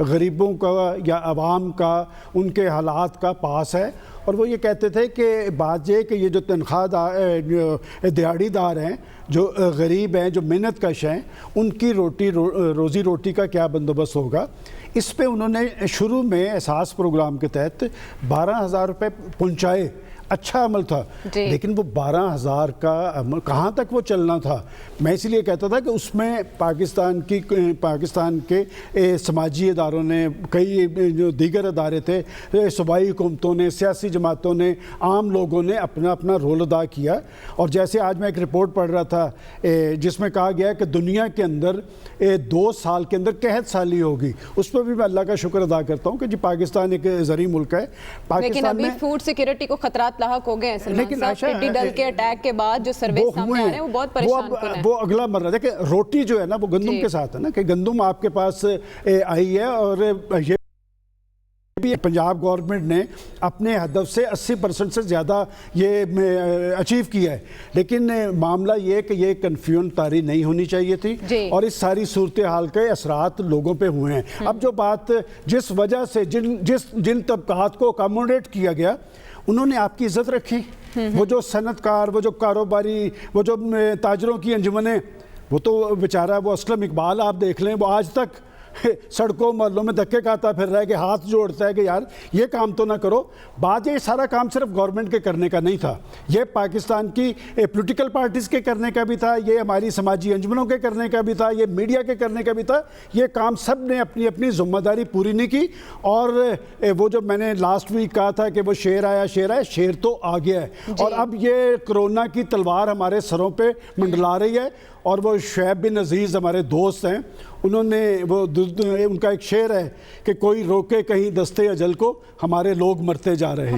غریبوں کا یا عوام کا ان کے حالات کا پاس ہے، اور وہ یہ کہتے تھے کہ بات یہ کہ یہ جو تنخواہ دیہڑی دار ہیں، جو غریب ہیں، جو محنت کش ہیں، ان کی روزی روٹی کا کیا بندوبست ہوگا۔ اس پہ انہوں نے شروع میں احساس پروگرام کے تحت 12,000 روپے پہنچائے، اچھا عمل تھا، لیکن وہ 12,000 کا عمل کہاں تک وہ چلنا تھا؟ میں اسی لیے کہتا تھا کہ اس میں پاکستان کے سماجی اداروں نے، کئی جو دیگر ادارے تھے، صوبائی حکومتوں نے، سیاسی جماعتوں نے، عام لوگوں نے اپنا اپنا رول ادا کیا۔ اور جیسے آج میں ایک رپورٹ پڑھ رہا تھا جس میں کہا گیا کہ دنیا کے اندر 2 سال کے اندر قحط سالی ہوگی، اس پہ بھی میں اللہ کا شکر ادا کرتا ہوں کہ جی پاکستان ایک زرعی ملک ہے۔ لیکن ابھی فوڈ سیکیورٹی کو خطرات لاحق ہو گئے ہیں سلمان صاحب، ٹڈی دل کے اٹیک کے بعد جو سروے سامنے آ رہے ہیں وہ بہت پریشان کن ہیں۔ وہ اگلا مرحلہ دیکھیں، روٹی جو ہے نا وہ گندم کے ساتھ ہے نا، کہ گندم آپ کے پاس آئی ہے، اور یہ پنجاب گورنمنٹ نے اپنے ہدف سے 80% سے زیادہ یہ اچیو کیا ہے، لیکن معاملہ یہ کہ یہ کنفیوژن طاری نہیں ہونی چاہیے تھی، اور اس ساری صورتحال کے اثرات لوگوں پہ ہوئے ہیں۔ اب جو بات جس وجہ سے جن طبقات کو اکاموڈیٹ کیا گیا، انہوں نے آپ کی عزت رکھی، وہ جو صنعت کار، وہ جو کاروباری، وہ جو تاجروں کی انجمنیں، وہ تو بیچارہ وہ اسلم اقبال آپ دیکھ لیں، وہ آج تک سڑکوں محلوں میں دھکے کھاتا پھر رہا ہے کہ ہاتھ جوڑتا ہے کہ یار یہ کام تو نہ کرو۔ بات یہ سارا کام صرف گورنمنٹ کے کرنے کا نہیں تھا، یہ پاکستان کی پولیٹیکل پارٹیز کے کرنے کا بھی تھا، یہ ہماری سماجی انجمنوں کے کرنے کا بھی تھا، یہ میڈیا کے کرنے کا بھی تھا۔ یہ کام سب نے اپنی اپنی ذمہ داری پوری نہیں کی، اور وہ جو میں نے لاسٹ ویک کہا تھا کہ وہ شیر آیا، شیر تو آ گیا ہے، اور اب یہ کرونا کی تلوار ہمارے سروں پہ منڈلا رہی ہے۔ اور وہ شعیب بن عزیز ہمارے دوست ہیں، انہوں نے ان کا ایک شعر ہے کہ کوئی روکے کہیں دستے اجل کو، ہمارے لوگ مرتے جا رہے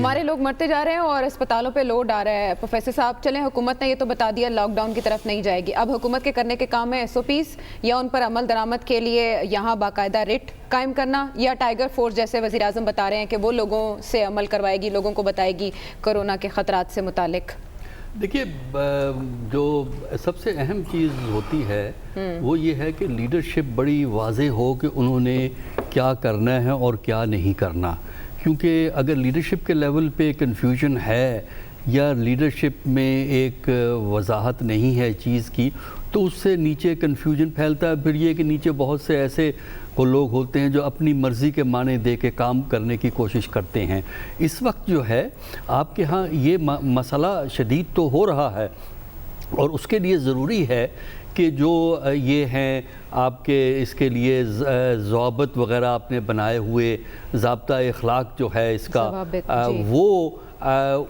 ہیں، اور اسپتالوں پہ لوڈ آ رہا ہے۔ پروفیسر صاحب چلیں، حکومت نے یہ تو بتا دیا لاک ڈاؤن کی طرف نہیں جائے گی، اب حکومت کے کرنے کے کام ہے SOPs یا ان پر عمل درآمد کے لیے یہاں باقاعدہ ریٹ قائم کرنا، یا ٹائیگر فورس جیسے وزیر اعظم بتا رہے ہیں کہ وہ لوگوں سے عمل کروائے گی، لوگوں کو بتائے گی کورونا کے خطرات سے متعلق؟ دیکھیے، جو سب سے اہم چیز ہوتی ہے وہ یہ ہے کہ لیڈرشپ بڑی واضح ہو کہ انہوں نے کیا کرنا ہے اور کیا نہیں کرنا، کیونکہ اگر لیڈرشپ کے لیول پہ کنفیوژن ہے یا لیڈرشپ میں ایک وضاحت نہیں ہے چیز کی، تو اس سے نیچے کنفیوژن پھیلتا ہے۔ پھر یہ کہ نیچے بہت سے ایسے لوگ ہوتے ہیں جو اپنی مرضی کے معنی دے کے کام کرنے کی کوشش کرتے ہیں۔ اس وقت جو ہے آپ کے ہاں یہ مسئلہ شدید تو ہو رہا ہے، اور اس کے لیے ضروری ہے کہ جو یہ ہیں آپ کے اس کے لیے ضوابط وغیرہ آپ نے بنائے ہوئے، ضابطہ اخلاق جو ہے اس کا، وہ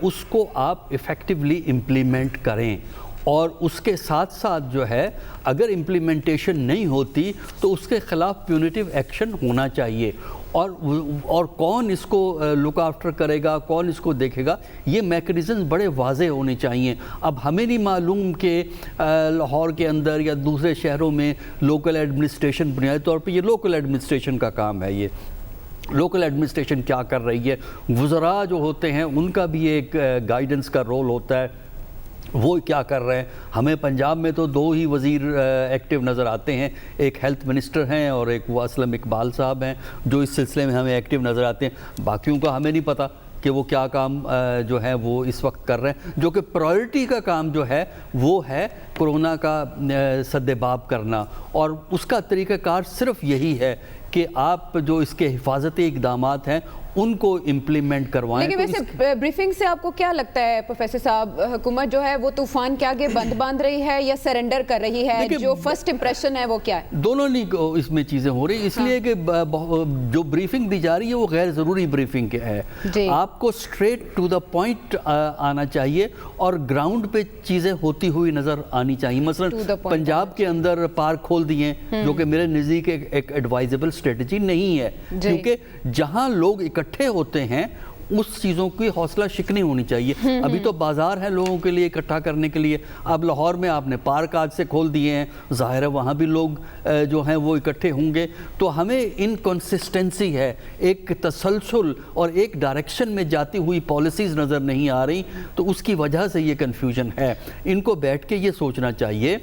اس کو آپ ایفیکٹولی امپلیمنٹ کریں، اور اس کے ساتھ ساتھ جو ہے اگر امپلیمنٹیشن نہیں ہوتی تو اس کے خلاف پیونیٹیو ایکشن ہونا چاہیے، اور کون اس کو لک آفٹر کرے گا، کون اس کو دیکھے گا، یہ میکنزم بڑے واضح ہونے چاہیے۔ اب ہمیں نہیں معلوم کہ لاہور کے اندر یا دوسرے شہروں میں لوکل ایڈمنسٹریشن بنیادی طور پہ یہ لوکل ایڈمنسٹریشن کا کام ہے، یہ لوکل ایڈمنسٹریشن کیا کر رہی ہے، وزراء جو ہوتے ہیں ان کا بھی ایک گائیڈنس کا رول ہوتا ہے، وہ کیا کر رہے ہیں۔ ہمیں پنجاب میں تو 2 ہی وزیر ایکٹیو نظر آتے ہیں، ایک ہیلتھ منسٹر ہیں اور ایک وہ اسلم اقبال صاحب ہیں جو اس سلسلے میں ہمیں ایکٹیو نظر آتے ہیں، باقیوں کا ہمیں نہیں پتہ کہ وہ کیا کام جو ہے وہ اس وقت کر رہے ہیں، جو کہ پرائورٹی کا کام جو ہے وہ ہے کورونا کا سدباب کرنا، اور اس کا طریقہ کار صرف یہی ہے کہ آپ جو اس کے حفاظتی اقدامات ہیں ان کو امپلیمنٹ کروائیں۔ لیکن ویسے بریفنگ سے آپ کو کیا لگتا ہے پروفیسر صاحب، حکومت جو ہے وہ طوفان کے آگے بند باندھ رہی ہے یا سرنڈر کر رہی ہے؟ جو فرسٹ امپریشن ہے وہ کیا ہے؟ دونوں نہیں اس میں چیزیں ہو رہی، اس لیے کہ جو بریفنگ دی جا رہی ہے وہ غیر ضروری بریفنگ ہے۔ آپ کو اسٹریٹ ٹو دا پوائنٹ آنا چاہیے اور گراؤنڈ پہ چیزیں ہوتی ہوئی نظر آنی چاہیے۔ مثلا پنجاب کے اندر پارک کھول دیے جو کہ میرے نزدیک ایک ایڈوائزبل اسٹریٹجی نہیں ہے، کیونکہ جہاں لوگ اکٹھے ہوتے ہیں اس چیزوں کی حوصلہ شکنی ہونی چاہیے۔ ابھی تو بازار ہے لوگوں کے لیے اکٹھا کرنے کے لیے، اب لاہور میں آپ نے پارک آج سے کھول دیے ہیں، ظاہر ہے وہاں بھی لوگ جو ہیں وہ اکٹھے ہوں گے، تو ہمیں انکنسسٹنسی ہے، ایک تسلسل اور ایک ڈائریکشن میں جاتی ہوئی پالیسیز نظر نہیں آ رہی، تو اس کی وجہ سے یہ کنفیوژن ہے۔ ان کو بیٹھ کے یہ سوچنا چاہیے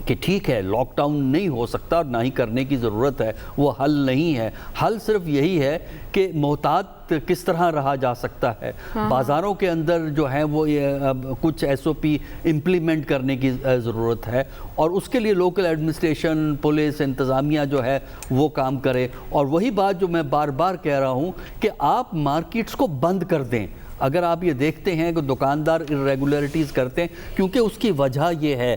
کہ ٹھیک ہے لاک ڈاؤن نہیں ہو سکتا اور نہ ہی کرنے کی ضرورت ہے، وہ حل نہیں ہے. حل صرف یہی ہے کہ محتاط کس طرح رہا جا سکتا ہے. بازاروں کے اندر جو ہے وہ کچھ ایس او پی امپلیمنٹ کرنے کی ضرورت ہے، اور اس کے لیے لوکل ایڈمنسٹریشن، پولیس، انتظامیہ جو ہے وہ کام کرے. اور وہی بات جو میں بار بار کہہ رہا ہوں کہ آپ مارکیٹس کو بند کر دیں. اگر آپ یہ دیکھتے ہیں کہ دکاندار irregularities کرتے ہیں، کیونکہ اس کی وجہ یہ ہے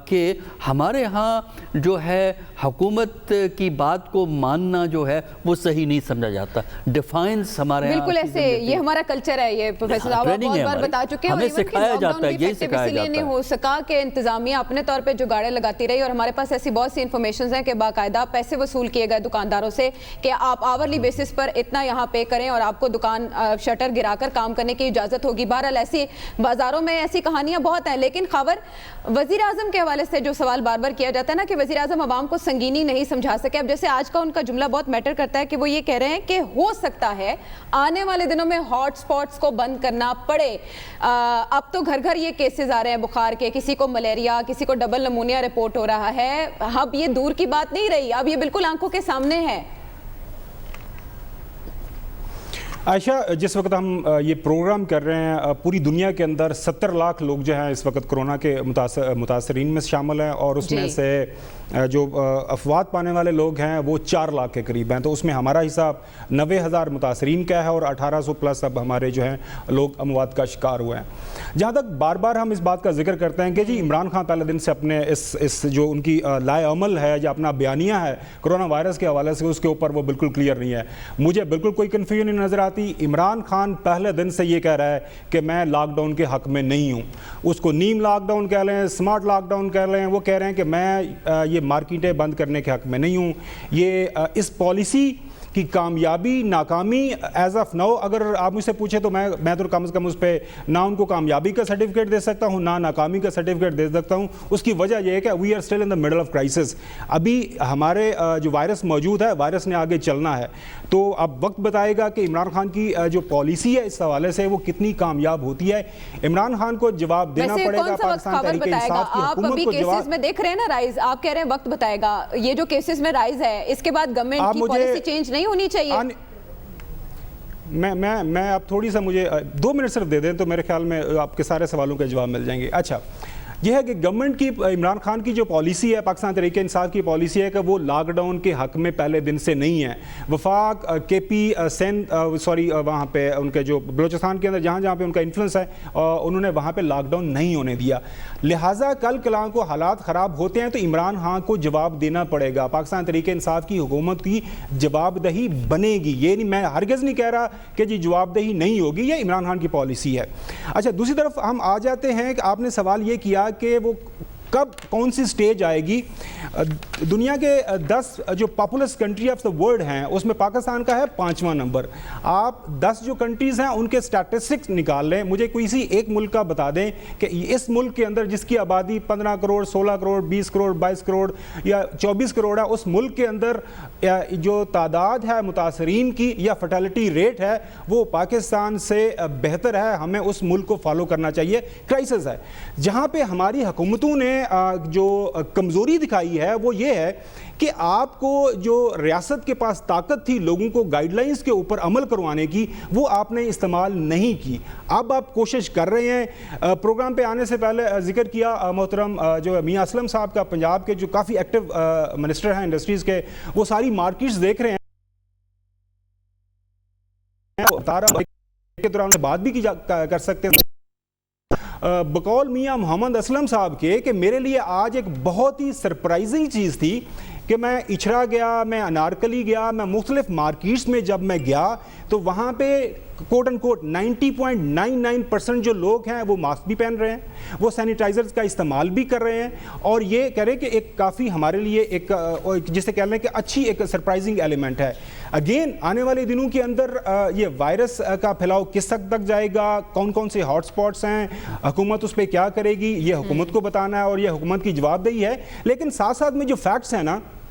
کہ ہمارے ہاں جو ہے حکومت کی بات کو ماننا جو ہے وہ صحیح نہیں سمجھا جاتا. ڈیفائنس ہمارے ہاں بالکل ایسے یہ ہمارا کلچر ہے. یہ پروفیسر صاحب بہت بار بتا چکے ہیں، ہمیں سکھایا جاتا ہے، یہی سکھایا اس لیے نہیں ہو سکا کہ انتظامیہ اپنے طور پہ جو گاڑے لگاتی رہی، اور ہمارے پاس ایسی بہت سی انفارمیشنز ہیں کہ باقاعدہ پیسے وصول کیے گئے دکانداروں سے کہ آپ آورلی بیسس پر اتنا یہاں پے کریں اور آپ کو دکان شٹر گرا کر کام کرنے کی اجازت ہوگی. بہرحال ایسی بازاروں میں ایسی کہانیاں بہت ہیں. لیکن خاور وزیر اعظم کے حوالے سے جو سوال بار بار کیا جاتا ہے نا کہ وزیر اعظم عوام کو سنگینی نہیں سمجھا سکے. اب جیسے آج کا ان کا جملہ بہت میٹر کرتا ہے کہ وہ یہ کہہ رہے ہیں کہ ہو سکتا ہے آنے والے دنوں میں ہاٹ سپاٹس کو بند کرنا پڑے. اب تو گھر گھر یہ کیسز آ رہے ہیں بخار کے، کسی کو ملیریا، کسی کو ڈبل نمونیا رپورٹ ہو رہا ہے. اب یہ دور کی بات نہیں رہی، اب یہ بالکل آنکھوں کے سامنے ہے. عائشہ، جس وقت ہم یہ پروگرام کر رہے ہیں پوری دنیا کے اندر 70 لاکھ لوگ جو ہیں اس وقت کرونا کے متاثرین میں شامل ہیں، اور اس میں سے جو افوات پانے والے لوگ ہیں وہ 4 لاکھ کے قریب ہیں. تو اس میں ہمارا حساب 90,000 متاثرین کا ہے اور 1800 پلس اب ہمارے جو ہیں لوگ اموات کا شکار ہوئے ہیں. جہاں تک بار بار ہم اس بات کا ذکر کرتے ہیں کہ جی عمران خان پہلے دن سے اپنے اس جو ان کی لائے عمل ہے یا اپنا بیانیہ ہے کرونا وائرس کے حوالے سے، اس کے اوپر وہ بالکل کلیئر نہیں ہے. مجھے بالکل کوئی کنفیوژن نہیں نظر آتی. عمران خان پہلے دن سے یہ کہہ رہا ہے کہ میں لاک ڈاؤن کے حق میں نہیں ہوں. اس کو نیم لاک ڈاؤن کہہ لیں، سمارٹ لاک ڈاؤن کہہ لیں، وہ کہہ رہے ہیں کہ میں یہ مارکیٹیں بند کرنے کے حق میں نہیں ہوں. یہ اس پالیسی کی کامیابی ناکامی ایز آف ناؤ اگر آپ مجھ سے پوچھیں تو میں تو کم از کم اس پہ نہ ان کو کامیابی کا سرٹیفکیٹ دے سکتا ہوں، نہ ناکامی کا سرٹیفکیٹ دے سکتا ہوں. اس کی وجہ یہ ہے کہ we are still in the middle of crisis. ابھی ہمارے جو وائرس موجود ہے، وائرس نے آگے چلنا ہے. تو اب وقت بتائے گا کہ عمران خان کی جو پالیسی ہے اس حوالے سے وہ کتنی کامیاب ہوتی ہے. عمران خان کو جواب دینا پڑے گا. پاکستان تحریک انصاف کی حکومت کو جواب. میں دیکھ رہے ہیں نا رائز، آپ کہہ رہے ہیں وقت بتائے گا. یہ جو کیسز میں رائز ہے اس کے بعد گورنمنٹ کی پالیسی چینج نہیں ہونی چاہیے. میں اب تھوڑی سا مجھے 2 منٹ صرف دے دیں تو میرے خیال میں آپ کے سارے سوالوں کے جواب مل جائیں گے. اچھا، یہ ہے کہ گورنمنٹ کی عمران خان کی جو پالیسی ہے، پاکستان تحریک انصاف کی پالیسی ہے کہ وہ لاک ڈاؤن کے حق میں پہلے دن سے نہیں ہے. وفاق، کے پی، سندھ، وہاں پہ ان کے جو بلوچستان کے اندر جہاں جہاں پہ ان کا انفلوئنس ہے انہوں نے وہاں پہ لاک ڈاؤن نہیں ہونے دیا. لہٰذا کل کلاں کو حالات خراب ہوتے ہیں تو عمران خان کو جواب دینا پڑے گا. پاکستان تحریک انصاف کی حکومت کی جواب دہی بنے گی. یہ نہیں، میں ہرگز نہیں کہہ رہا کہ جی جواب دہی نہیں ہوگی، یہ عمران خان کی پالیسی ہے. اچھا، دوسری طرف ہم آ جاتے ہیں کہ آپ نے سوال یہ کیا کہ وہ کب کون سی سٹیج آئے گی. دنیا کے 10 جو populous country of the world ہیں اس میں پاکستان کا ہے 5واں نمبر. آپ 10 جو کنٹریز ہیں ان کے سٹیٹسٹکس نکال لیں، مجھے کوئی سی ایک ملک کا بتا دیں کہ اس ملک کے اندر جس کی آبادی 15 کروڑ، 16 کروڑ، 20 کروڑ، 22 کروڑ یا 24 کروڑ ہے، اس ملک کے اندر جو تعداد ہے متاثرین کی یا فرٹیلٹی ریٹ ہے وہ پاکستان سے بہتر ہے. ہمیں اس ملک کو فالو کرنا چاہیے. کرائسس ہے جہاں پہ ہماری حکومتوں نے جو کمزوری دکھائی ہے وہ یہ ہے کہ آپ کو جو ریاست کے پاس طاقت تھی لوگوں کو گائیڈ لائنز کے اوپر عمل کروانے کی، وہ آپ نے استعمال نہیں کی. اب آپ کوشش کر رہے ہیں. پروگرام پہ آنے سے پہلے ذکر کیا محترم جو میاں اسلم صاحب کا، پنجاب کے جو کافی ایکٹیو منسٹر ہیں انڈسٹریز کے، وہ ساری مارکیٹس دیکھ رہے ہیں. کے دوران بات بھی کر سکتے ہیں بقول میاں محمد اسلم صاحب کے کہ میرے لیے آج ایک بہت ہی سرپرائزنگ چیز تھی کہ میں اچھرا گیا، میں انارکلی گیا، میں مختلف مارکیٹس میں جب میں گیا تو وہاں پہ کوٹ ان کوٹ 90.99% جو لوگ ہیں وہ ماسک بھی پہن رہے ہیں، وہ سینیٹائزرز کا استعمال بھی کر رہے ہیں، اور یہ کہہ رہے کہ ایک کافی ہمارے لیے ایک جسے کہہ لیں کہ اچھی ایک سرپرائزنگ ایلیمنٹ ہے. اگین آنے والے دنوں کے اندر یہ وائرس کا پھیلاؤ کس حد تک جائے گا، کون کون سے ہاٹ سپاٹس ہیں، حکومت اس پہ کیا کرے گی، یہ حکومت کو بتانا ہے اور یہ حکومت کی جواب دہی ہے. لیکن ساتھ ساتھ میں جو فیکٹس ہیں نا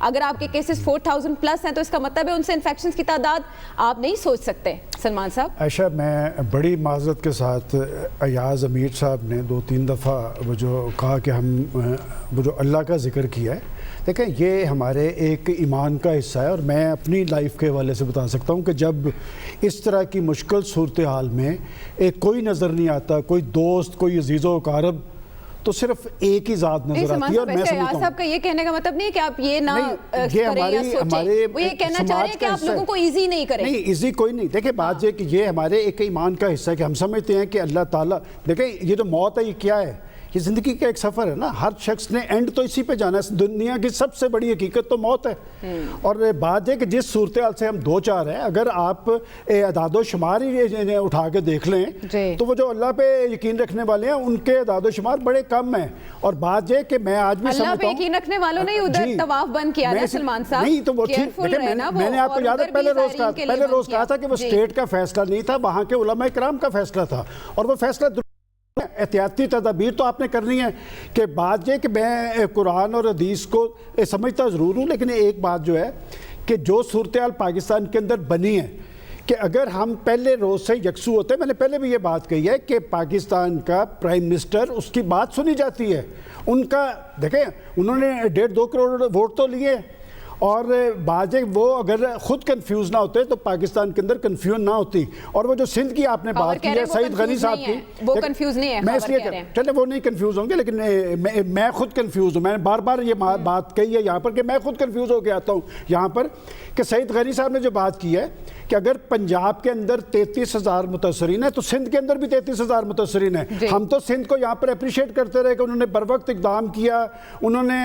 اگر آپ کے کیسز 4000 پلس ہیں تو اس کا مطلب ہے ان سے انفیکشنز کی تعداد آپ نہیں سوچ سکتے. سلمان صاحب. عائشہ میں بڑی معذرت کے ساتھ ایاز امیر صاحب نے 2-3 دفعہ وہ جو کہا کہ ہم وہ جو اللہ کا ذکر کیا ہے، دیکھیں یہ ہمارے ایک ایمان کا حصہ ہے. اور میں اپنی لائف کے حوالے سے بتا سکتا ہوں کہ جب اس طرح کی مشکل صورتحال میں کوئی نظر نہیں آتا، کوئی دوست، کوئی عزیز و اقارب، تو صرف ایک ہی ذات نظر آتی ہے. اور میں سمجھتا ہوں صاحب کا یہ کہنے کا مطلب نہیں ہے کہ آپ یہ نہ کریں یا سوچیں، وہ یہ کہنا چاہ رہے ہیں کہ آپ لوگوں کو ایزی نہیں کریں. نہیں ایزی کوئی نہیں. دیکھیں بات یہ کہ یہ ہمارے ایک ایمان کا حصہ ہے کہ ہم سمجھتے ہیں کہ اللہ تعالیٰ، دیکھیں یہ جو موت ہے یہ کیا ہے؟ یہ زندگی کا ایک سفر ہے نا. ہر شخص نے اینڈ تو اسی پہ جانا ہے. دنیا کی سب سے بڑی حقیقت تو موت ہے. اور بات یہ کہ جس صورتحال سے ہم دو چار ہیں، اگر آپ اعداد و شمار ہی اٹھا کے دیکھ لیں تو وہ جو اللہ پہ یقین رکھنے والے ہیں ان کے اعداد و شمار بڑے کم ہیں. اور بات یہ کہ میں آج بھی سمجھتا ہوں اللہ پہ یقین رکھنے والوں نے ادھر طواف بند کیا ہے سلمان صاحب. نہیں تو وہ ٹھیک، میں نے آپ کو یاد ہے پہلے روز کہا تھا کہ وہ اسٹیٹ کا فیصلہ نہیں تھا، وہاں کے علماء کرام کا فیصلہ تھا. اور وہ فیصلہ احتیاطی تدابیر تو آپ نے کرنی ہے. کہ بات یہ کہ میں قرآن اور حدیث کو سمجھتا ضرور ہوں، لیکن ایک بات جو ہے کہ جو صورتحال پاکستان کے اندر بنی ہے کہ اگر ہم پہلے روز سے یکسو ہوتے ہیں، میں نے پہلے بھی یہ بات کہی ہے کہ پاکستان کا پرائم منسٹر، اس کی بات سنی جاتی ہے. ان کا دیکھیں انہوں نے 1.5-2 کروڑ ووٹ تو لیے، اور بعض وہ اگر خود کنفیوز نہ ہوتے تو پاکستان کے اندر کنفیوژن نہ ہوتی. اور وہ جو سندھ کی آپ نے بات کی ہے سعید غنی صاحب کی، وہ کنفیوز نہیں ہے. میں اس لیے چلے وہ نہیں کنفیوز ہوں گے، لیکن میں خود کنفیوز ہوں. میں نے بار بار یہ بات کہی ہے یہاں پر کہ میں خود کنفیوز ہو کے آتا ہوں یہاں پر کہ سعید غنی صاحب نے جو بات کی ہے کہ اگر پنجاب کے اندر 33,000 متاثرین ہیں تو سندھ کے اندر بھی 33,000 متاثرین ہیں. ہم تو سندھ کو یہاں پر اپریشیٹ کرتے رہے کہ انہوں نے بر وقت اقدام کیا، انہوں نے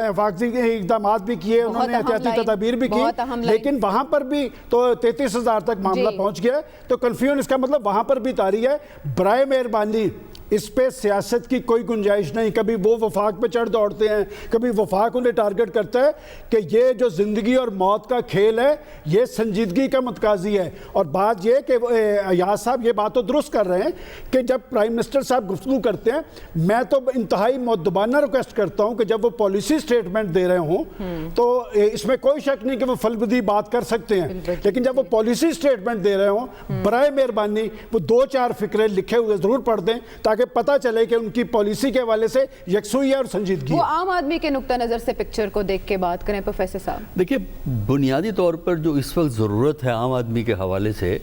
حفاظتی اقدامات بھی کیے، انہوں نے احتیاطی تدابیر بھی کی، لیکن وہاں پر بھی تو 33,000 تک معاملہ پہنچ گیا. تو کنفیوژن اس کا مطلب وہاں پر بھی طاری ہے. برائے مہربانی اس پہ سیاست کی کوئی گنجائش نہیں. کبھی وہ وفاق پہ چڑھ دوڑتے ہیں، کبھی وفاق انہیں ٹارگٹ کرتا ہے کہ یہ جو زندگی اور موت کا کھیل ہے یہ سنجیدگی کا متقاضی ہے. اور بات یہ کہ ایاز صاحب یہ بات تو درست کر رہے ہیں کہ جب پرائم منسٹر صاحب گفتگو کرتے ہیں، میں تو انتہائی مؤدبانہ ریکویسٹ کرتا ہوں کہ جب وہ پالیسی سٹیٹمنٹ دے رہے ہوں تو اس میں کوئی شک نہیں کہ وہ فلبدی بات کر سکتے ہیں، لیکن جب وہ پالیسی سٹیٹمنٹ دے رہے ہوں برائے مہربانی وہ 2-4 فکرے لکھے ہوئے ضرور پڑھ دیں تاکہ پتہ چلے کہ ان کی پالیسی کے حوالے سے یکسوئی ہے اور سنجیدگی ہے. وہ عام آدمی کے نقطہ نظر سے پکچر کو دیکھ کے بات کریں پروفیسر صاحب. دیکھیے بنیادی طور پر جو اس وقت ضرورت ہے عام آدمی کے حوالے سے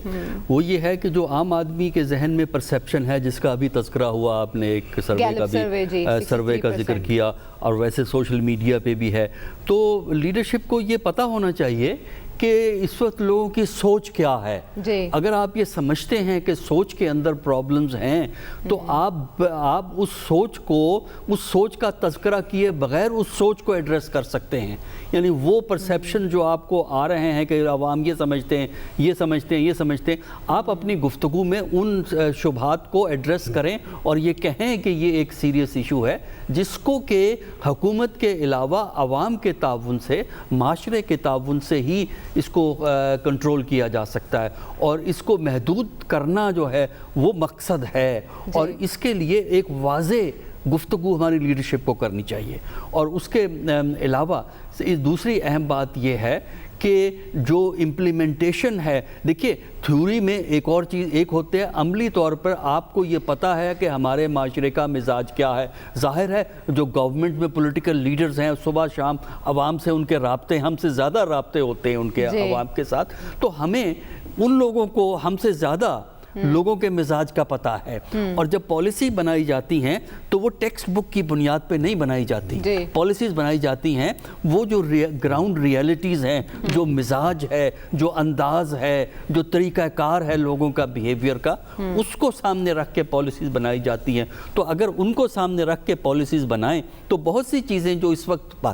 وہ یہ ہے کہ جو عام آدمی کے ذہن میں پرسیپشن ہے، جس کا ابھی تذکرہ ہوا، آپ نے ایک سروے کا ذکر کیا اور ویسے سوشل میڈیا پہ بھی ہے، تو لیڈرشپ کو یہ پتہ ہونا چاہیے کہ اس وقت لوگوں کی سوچ کیا ہے. اگر آپ یہ سمجھتے ہیں کہ سوچ کے اندر پرابلمز ہیں تو آپ اس سوچ کا تذکرہ کیے بغیر اس سوچ کو ایڈریس کر سکتے ہیں. یعنی وہ پرسیپشن جو آپ کو آ رہے ہیں کہ عوام یہ سمجھتے ہیں، یہ سمجھتے ہیں، آپ اپنی گفتگو میں ان شبہات کو ایڈریس کریں اور یہ کہیں کہ یہ ایک سیریس ایشو ہے جس کو کہ حکومت کے علاوہ عوام کے تعاون سے، معاشرے کے تعاون سے ہی اس کو کنٹرول کیا جا سکتا ہے. اور اس کو محدود کرنا جو ہے وہ مقصد ہے، اور اس کے لیے ایک واضح گفتگو ہماری لیڈرشپ کو کرنی چاہیے. اور اس کے علاوہ دوسری اہم بات یہ ہے کہ جو امپلیمنٹیشن ہے، دیکھیے تھیوری میں ایک اور چیز ایک ہوتے ہیں، عملی طور پر آپ کو یہ پتہ ہے کہ ہمارے معاشرے کا مزاج کیا ہے. ظاہر ہے جو گورنمنٹ میں پولیٹیکل لیڈرز ہیں صبح شام عوام سے ان کے رابطے ہم سے زیادہ رابطے ہوتے ہیں ان کے عوام کے ساتھ، تو ہمیں ان لوگوں کو ہم سے زیادہ لوگوں کے مزاج کا پتہ ہے. اور جب پالیسی بنائی جاتی ہیں تو وہ ٹیکسٹ بک کی بنیاد پہ نہیں بنائی جاتی. پالیسیز بنائی جاتی ہیں وہ جو گراؤنڈ ریئلٹیز ہیں، جو مزاج ہے، جو انداز ہے، جو طریقہ کار ہے لوگوں کا بیہیویئر کا، اس کو سامنے رکھ کے پالیسیز بنائی جاتی ہیں. تو اگر ان کو سامنے رکھ کے پالیسیز بنائیں تو بہت سی چیزیں جو اس وقت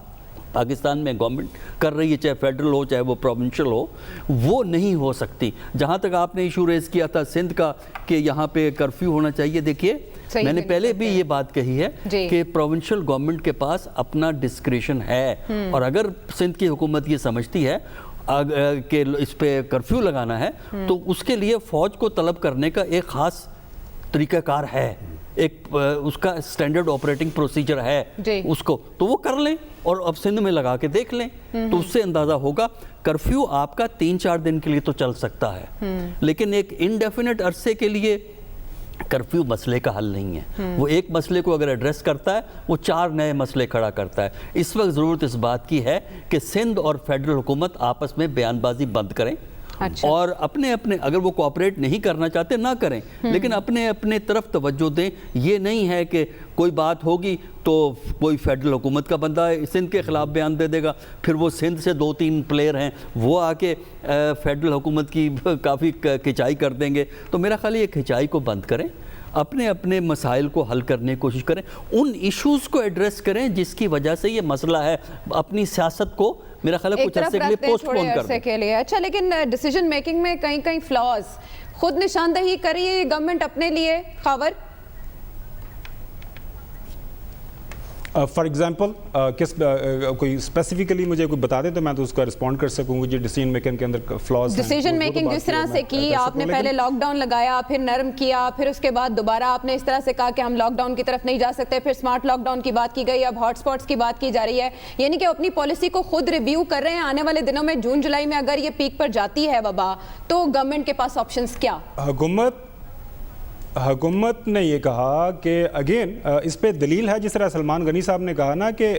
پاکستان میں گورنمنٹ کر رہی ہے، چاہے فیڈرل ہو چاہے وہ پروونشل ہو، وہ نہیں ہو سکتی. جہاں تک آپ نے ایشو ریز کیا تھا سندھ کا کہ یہاں پہ کرفیو ہونا چاہیے، دیکھیے میں نے پہلے بھی یہ بات کہی ہے کہ پروونشل گورنمنٹ کے پاس اپنا ڈسکریشن ہے، اور اگر سندھ کی حکومت یہ سمجھتی ہے کہ اس پہ کرفیو لگانا ہے تو اس کے لیے فوج کو طلب کرنے کا ایک خاص طریقہ کار ہے. ایک اس کا اسٹینڈرڈ آپریٹنگ پروسیجر ہے جی۔ اس کو تو وہ کر لیں اور اب سندھ میں لگا کے دیکھ لیں تو اس سے اندازہ ہوگا. کرفیو آپ کا 3-4 دن کے لیے تو چل سکتا ہے لیکن ایک انڈیفینٹ عرصے کے لیے کرفیو مسئلے کا حل نہیں ہے. وہ ایک مسئلے کو اگر ایڈریس کرتا ہے وہ 4 نئے مسئلے کھڑا کرتا ہے. اس وقت ضرورت اس بات کی ہے کہ سندھ اور فیڈرل حکومت آپس میں بیان بازی بند کریں اور اپنے اگر وہ کوآپریٹ نہیں کرنا چاہتے نہ کریں لیکن اپنے طرف توجہ دیں. یہ نہیں ہے کہ کوئی بات ہوگی تو کوئی فیڈرل حکومت کا بندہ سندھ کے خلاف بیان دے دے گا, پھر وہ سندھ سے 2-3 پلیئر ہیں وہ آ کے فیڈرل حکومت کی کافی کھچائی کر دیں گے. تو میرا خیال یہ کھچائی کو بند کریں, اپنے مسائل کو حل کرنے کی کوشش کریں, ان ایشوز کو ایڈریس کریں جس کی وجہ سے یہ مسئلہ ہے. اپنی سیاست کو میرا خیال ہے کچھ عرصے کے لیے پوسٹ پون کر دیں. اچھا, لیکن ڈیسیجن میکنگ میں کئی فلاز خود نشاندہی کری ہے گورنمنٹ اپنے لیے. خاور فار ایگزامپل کوئی اسپیسیفکلی مجھے کوئی بتا دیں تو میں تو اس کا رسپونڈ کر سکوں گی. ڈیسیجن میکنگ کے اندر فلاز ہیں, ڈیسیجن میکنگ جس طرح سے کی آپ نے, پہلے لاک ڈاؤن لگایا, پھر نرم کیا, پھر اس کے بعد دوبارہ آپ نے اس طرح سے کہا کہ ہم لاک ڈاؤن کی طرف نہیں جا سکتے, پھر اسمارٹ لاک ڈاؤن کی بات کی گئی, اب ہاٹ اسپاٹس کی بات کی جا رہی ہے. یعنی کہ اپنی پالیسی کو خود ریویو کر رہے ہیں. آنے والے دنوں میں جون جولائی میں اگر یہ پیک پر جاتی ہے وبا تو گورنمنٹ کے پاس آپشنز کیا؟ حکومت نے یہ کہا کہ اگین اس پہ دلیل ہے, جس طرح سلمان غنی صاحب نے کہا نا کہ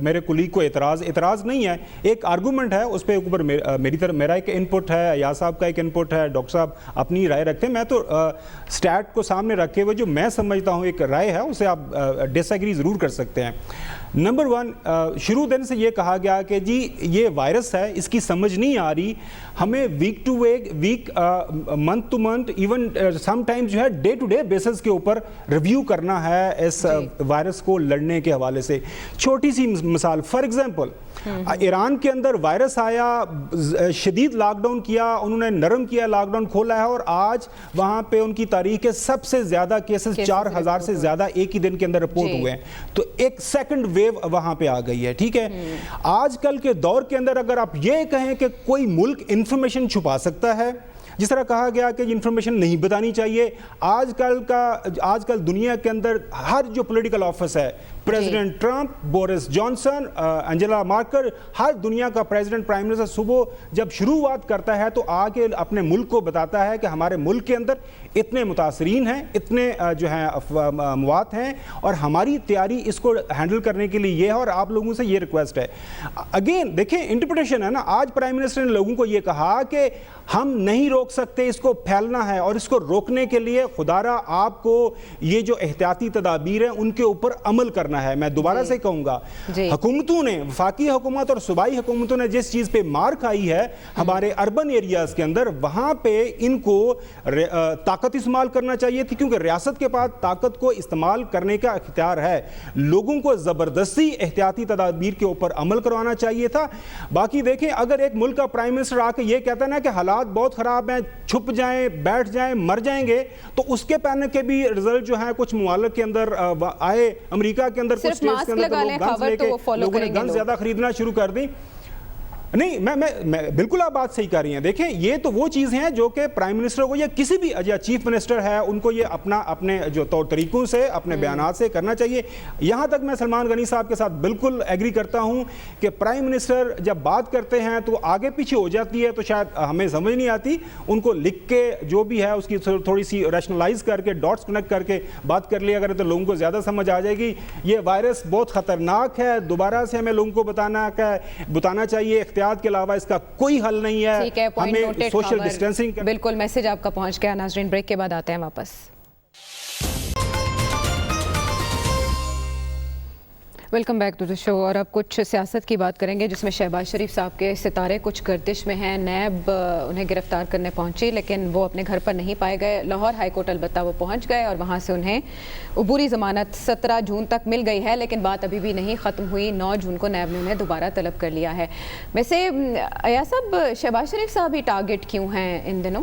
میرے کولیگ کو اعتراض نہیں ہے, ایک آرگومنٹ ہے, اس پہ اوپر میرا ایک انپٹ ہے, ایاز صاحب کا ایک انپٹ ہے, ڈاکٹر صاحب اپنی رائے رکھتے ہیں. میں تو سٹیٹ کو سامنے رکھے ہوئے جو میں سمجھتا ہوں ایک رائے ہے اسے آپ ڈس ایگری ضرور کر سکتے ہیں. نمبر 1, شروع دن سے یہ کہا گیا کہ جی یہ وائرس ہے, اس کی سمجھ نہیں آ رہی, ہمیں week to week month to month even some time جو ہے ڈے ٹو ڈے بیسس کے اوپر ریویو کرنا ہے اس وائرس کو لڑنے کے حوالے سے. چھوٹی سی مثال, فار ایگزامپل ایران کے اندر وائرس آیا, شدید لاک ڈاؤن کیا, انہوں نے نرم کیا, لاک ڈاؤن کھولا ہے اور آج وہاں پہ ان کی تاریخ کے سب سے زیادہ کیسز 4000 سے زیادہ ایک ہی دن کے اندر رپورٹ ہوئے ہیں. تو ایک سیکنڈ ویو وہاں پہ آ گئی ہے. ٹھیک ہے, آج کل کے دور کے اندر اگر آپ یہ کہیں کہ کوئی ملک انفارمیشن چھپا سکتا ہے, جس طرح کہا گیا کہ انفارمیشن نہیں بتانی چاہیے, آج کل دنیا کے اندر ہر جو پولیٹیکل آفس ہے, president Trump, Boris Johnson, Angela Markel, ہر دنیا کا پریزیڈنٹ پرائم منسٹر صبح جب شروعات کرتا ہے تو آ کے اپنے ملک کو بتاتا ہے کہ ہمارے ملک کے اندر اتنے متاثرین ہیں, اتنے جو ہیں اموات ہیں اور ہماری تیاری اس کو ہینڈل کرنے کے لیے یہ ہے اور آپ لوگوں سے یہ ریکویسٹ ہے. اگین دیکھیں انٹرپریٹیشن ہے نا, آج پرائم منسٹر نے لوگوں کو یہ کہا کہ ہم نہیں روک سکتے, اس کو پھیلنا ہے اور اس کو روکنے کے لیے خدارا آپ کو یہ جو احتیاطی تدابیر ہیں ان کے اوپر عمل کرنا ہے. میں دوبارہ سے کہوں گا, حکومتوں نے, وفاقی حکومت اور صوبائی حکومتوں نے جس چیز پہ مار کھائی ہے ہمارے اربن ایریاز کے اندر, وہاں پہ ان کو طاقت استعمال کرنا چاہیے تھی, کیونکہ ریاست کے پاس طاقت کو استعمال کرنے کا اختیار ہے. لوگوں کو زبردستی احتیاطی تدابیر کے اوپر عمل کروانا چاہیے تھا. باقی دیکھیں اگر ایک ملک کا پرائم منسٹر آ کے یہ کہتا ہے نا کہ حالات بہت خراب ہیں, چھپ جائیں, بیٹھ جائیں, مر جائیں گے, تو اس کے پہلے کے بھی رزلٹ جو ہیں کچھ ممالک کے اندر آئے, امریکہ کے اندر کچھ اسٹیٹس کے اندر لوگوں نے گنز زیادہ خریدنا شروع کر دی. نہیں میں بالکل آپ بات صحیح کر رہی ہیں. دیکھیں یہ تو وہ چیزیں ہیں جو کہ پرائم منسٹر کو یا کسی بھی چیف منسٹر ہے ان کو یہ اپنے جو طور طریقوں سے, اپنے بیانات سے کرنا چاہیے. یہاں تک میں سلمان غنی صاحب کے ساتھ بالکل ایگری کرتا ہوں کہ پرائم منسٹر جب بات کرتے ہیں تو آگے پیچھے ہو جاتی ہے, تو شاید ہمیں سمجھ نہیں آتی. ان کو لکھ کے جو بھی ہے اس کی تھوڑی سی ریشنلائز کر کے ڈاٹس کنیکٹ کر کے بات کر لیا کرے تو لوگوں کو زیادہ سمجھ آ جائے گی. یہ وائرس بہت خطرناک ہے, دوبارہ سے ہمیں لوگوں کو بتانا چاہیے, احتیاط کے علاوہ اس کا کوئی حل نہیں ہے. ہمیں سوشل ڈسٹینسنگ. بالکل میسج آپ کا پہنچ گیا. ناظرین بریک کے بعد آتے ہیں واپس. ویلکم بیک ٹو دی شو. اور اب کچھ سیاست کی بات کریں گے جس میں شہباز شریف صاحب کے ستارے کچھ گردش میں ہیں. نیب انہیں گرفتار کرنے پہنچی لیکن وہ اپنے گھر پر نہیں پائے گئے. لاہور ہائی کورٹ البتہ وہ پہنچ گئے اور وہاں سے انہیں عبوری ضمانت 17 جون تک مل گئی ہے, لیکن بات ابھی بھی نہیں ختم ہوئی. 9 جون کو نیب نے انہیں دوبارہ طلب کر لیا ہے. ویسے ایاز صاحب, شہباز شریف صاحب ہی ٹارگٹ کیوں ہیں ان دنوں؟